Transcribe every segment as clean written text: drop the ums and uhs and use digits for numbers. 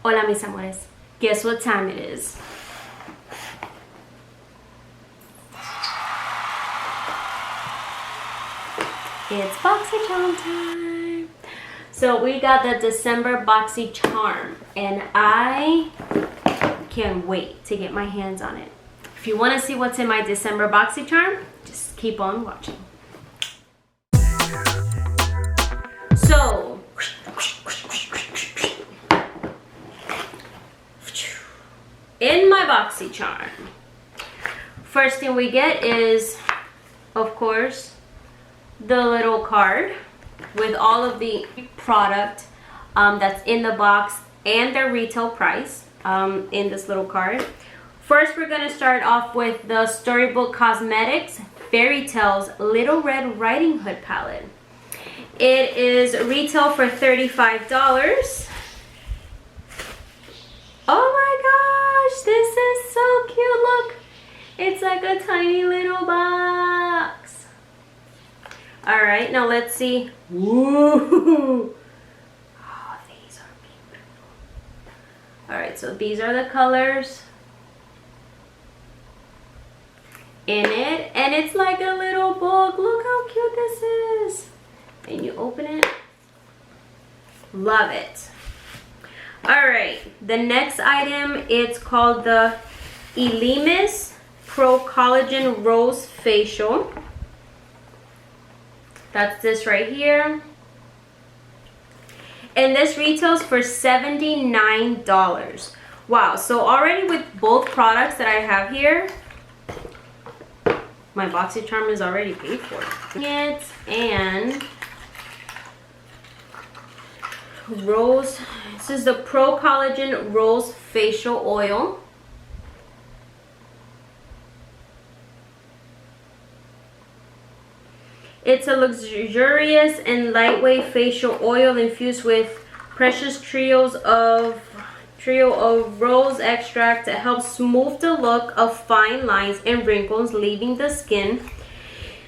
Hola mis amores, guess what time it is? It's BoxyCharm time. So we got the December BoxyCharm and I can't wait to get my hands on it. If you want to see what's in my December BoxyCharm, just keep on watching. So in my BoxyCharm, first thing we get is, of course, the little card with all of the product that's in the box and their retail price in this little card. First, we're going to start off with the Storybook Cosmetics Fairy Tales Little Red Riding Hood palette. It is retail for $35. Oh my gosh, this is so cute. Look, it's like a tiny little box. All right, now let's see. Woo! Oh, these are beautiful. All right, so these are the colors in it, and it's like a little book. Look how cute this is. And you open it. Love it. All right, the next item, it's called the Elemis Pro Collagen Rose Facial. That's this right here. And this retails for $79. Wow, so already with both products that I have here, my BoxyCharm is already paid for. And rose, this is the Pro Collagen Rose Facial Oil. It's a luxurious and lightweight facial oil infused with precious trio of rose extract to help smooth the look of fine lines and wrinkles, leaving the skin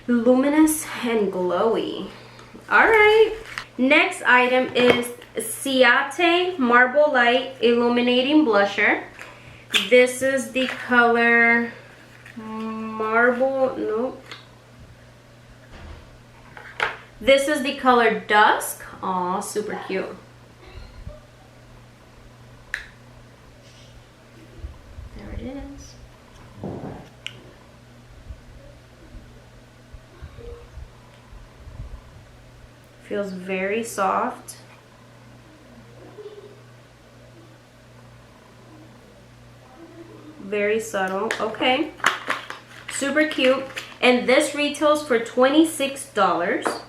luminous and glowy. All right, next item is Ciate Marble Light Illuminating Blusher. This is the color Marble, nope. This is the color Dusk. Aw, super cute. There it is. Feels very soft. Very subtle. Okay. Super cute. And this retails for $26.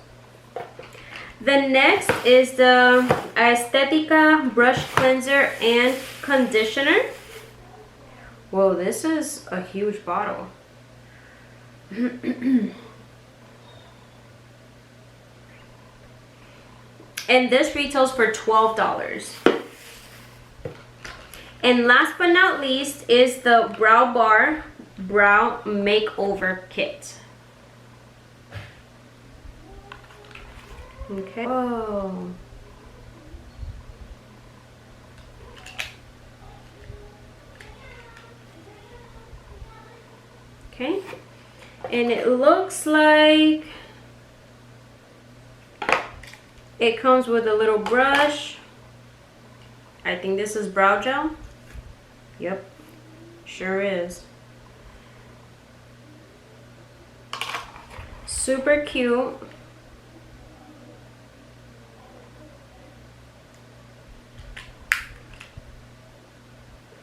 The next is the Aesthetica Brush Cleanser and Conditioner. Whoa, this is a huge bottle. And this retails for $12. And last but not least is the Brow Bar Brow Makeover Kit. Okay. Oh. Okay. And it looks like it comes with a little brush. I think this is brow gel. Yep, sure is. Super cute.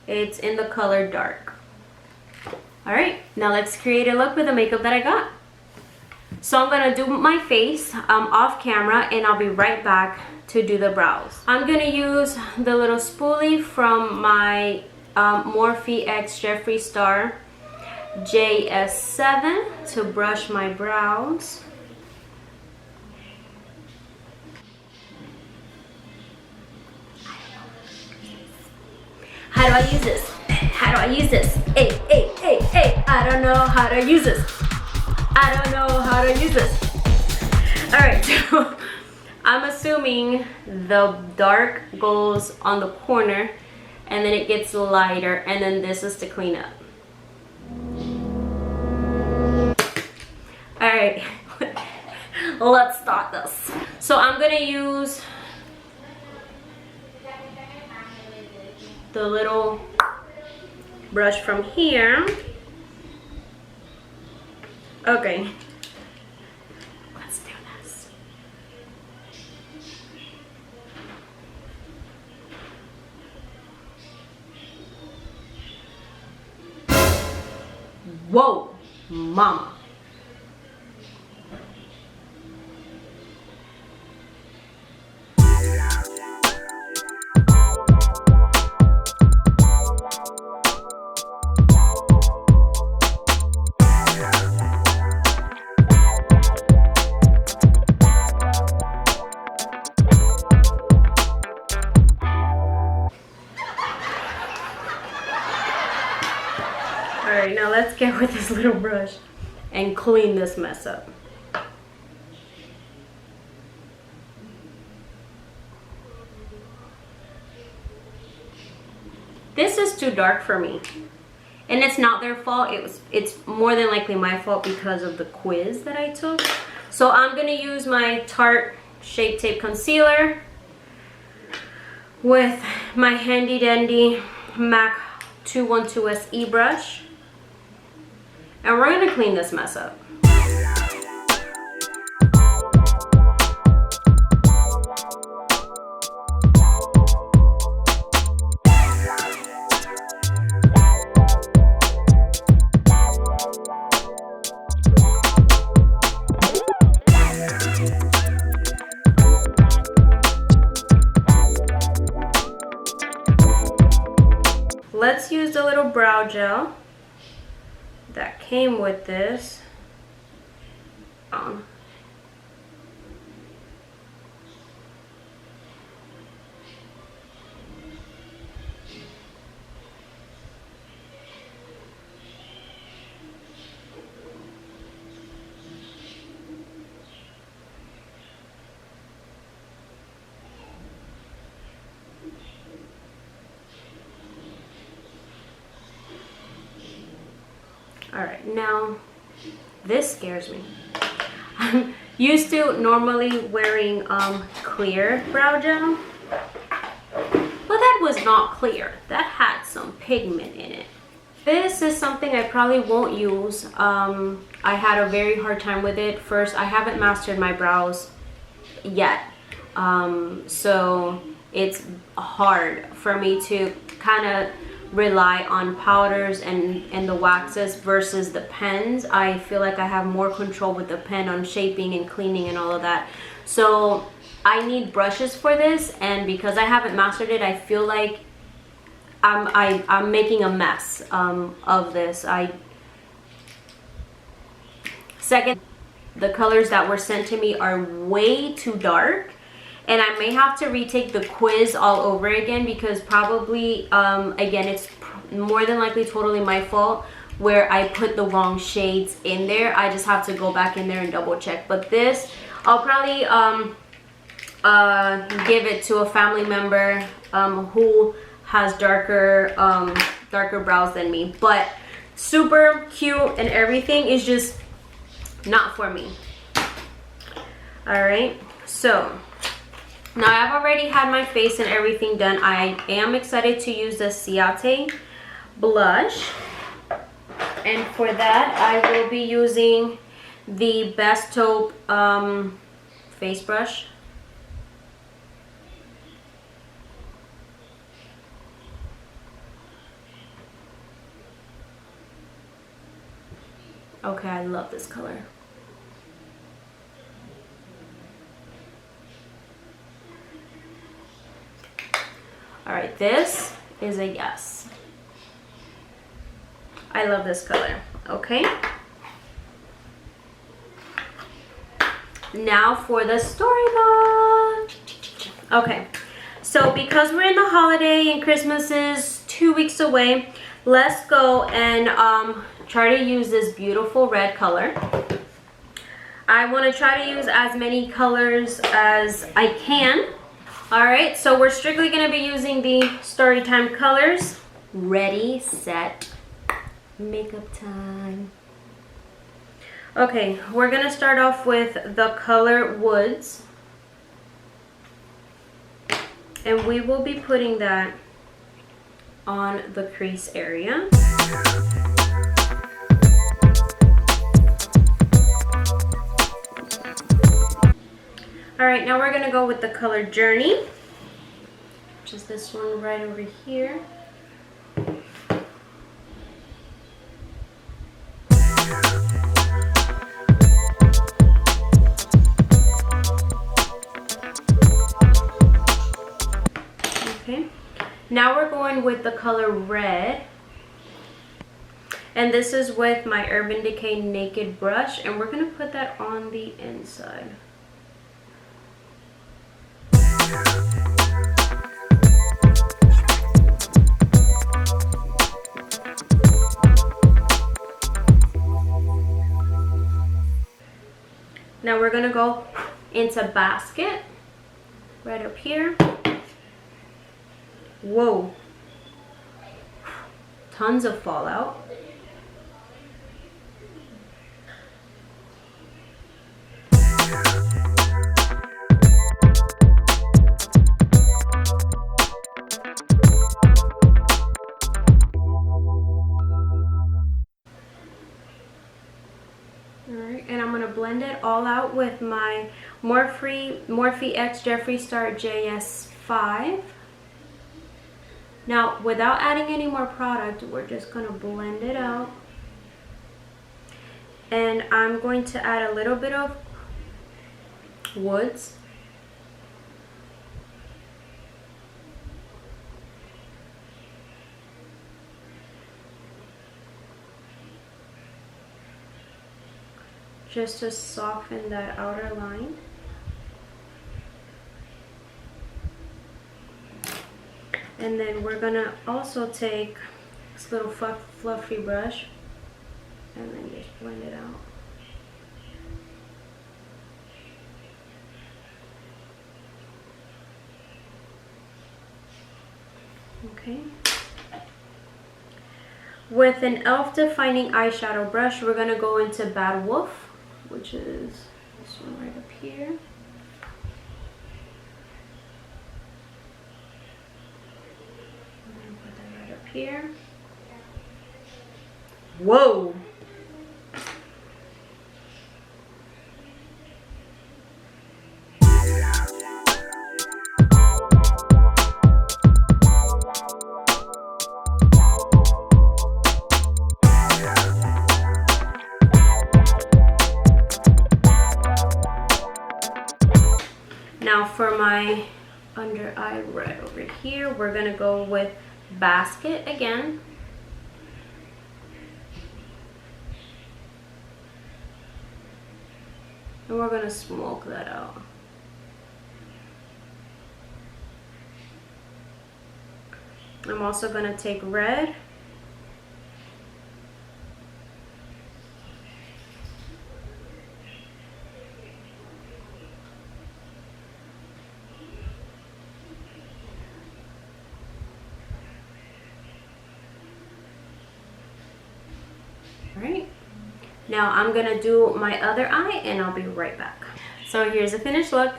It's in the color dark. All right, now let's create a look with the makeup that I got. So I'm gonna do my face off camera and I'll be right back to do the brows. I'm gonna use the little spoolie from my Morphe X Jeffree Star JS7 to brush my brows. How do I use this? How do I use this? Hey, hey, hey, hey, I don't know how to use this. I don't know how to use this. All right, so I'm assuming the dark goes on the corner and then it gets lighter, and then this is to clean up. All right, let's start this. So I'm gonna use the little brush from here. Okay, let's do this. Whoa, mama. Alright, now let's get with this little brush and clean this mess up. This is too dark for me. And it's not their fault. It's more than likely my fault because of the quiz that I took. So I'm going to use my Tarte Shape Tape Concealer with my handy dandy MAC 212 SE brush. And we're going to clean this mess up. Let's use the little brow gel that came with this. Alright, now this scares me. I'm used to normally wearing clear brow gel, but that was not clear. That had some pigment in it. This is something I probably won't use. I had a very hard time with it. First, I haven't mastered my brows yet, so it's hard for me to kind of rely on powders and the waxes versus the pens. I feel like I have more control with the pen on shaping and cleaning and all of that. So I need brushes for this, and because I haven't mastered it, I feel like I'm making a mess of this. Second, the colors that were sent to me are way too dark. And I may have to retake the quiz all over again because probably, again, it's more than likely totally my fault where I put the wrong shades in there. I just have to go back in there and double check. But this, I'll probably give it to a family member who has darker brows than me. But super cute and everything is just not for me. All right, so now I've already had my face and everything done. I am excited to use the Ciate blush. And for that, I will be using the Best Taupe face brush. Okay, I love this color. All right, this is a yes. I love this color. Okay. Now for the Storybook. Okay, so because we're in the holiday and Christmas is 2 weeks away, let's go and try to use this beautiful red color. I want to try to use as many colors as I can All right, so we're strictly gonna be using the Storytime colors. Ready, set, makeup time. Okay, we're gonna start off with the color Woods. And we will be putting that on the crease area. All right, now we're gonna go with the color Journey, which is this one right over here. Okay, now we're going with the color Red. And this is with my Urban Decay Naked brush, and we're gonna put that on the inside. Now we're gonna go into Basket, right up here. Whoa, tons of fallout. Alright, and I'm going to blend it all out with my Morphe X Jeffree Star JS5. Now, without adding any more product, we're just going to blend it out. And I'm going to add a little bit of Woods. Just to soften that outer line. And then we're gonna also take this little fluffy brush and then just blend it out. Okay. With an e.l.f. defining eyeshadow brush, we're gonna go into Bad Wolf, which is this one right up here. I'm gonna put that right up here. Whoa! Now for my under eye right over here, we're gonna go with Basket again. And we're gonna smoke that out. I'm also gonna take Red. Alright, now I'm gonna do my other eye and I'll be right back. So here's the finished look.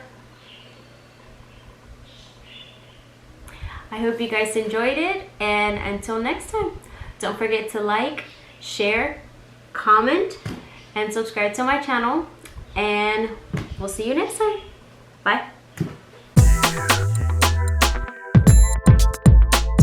I hope you guys enjoyed it, and until next time, don't forget to like, share, comment, and subscribe to my channel, and we'll see you next time. Bye.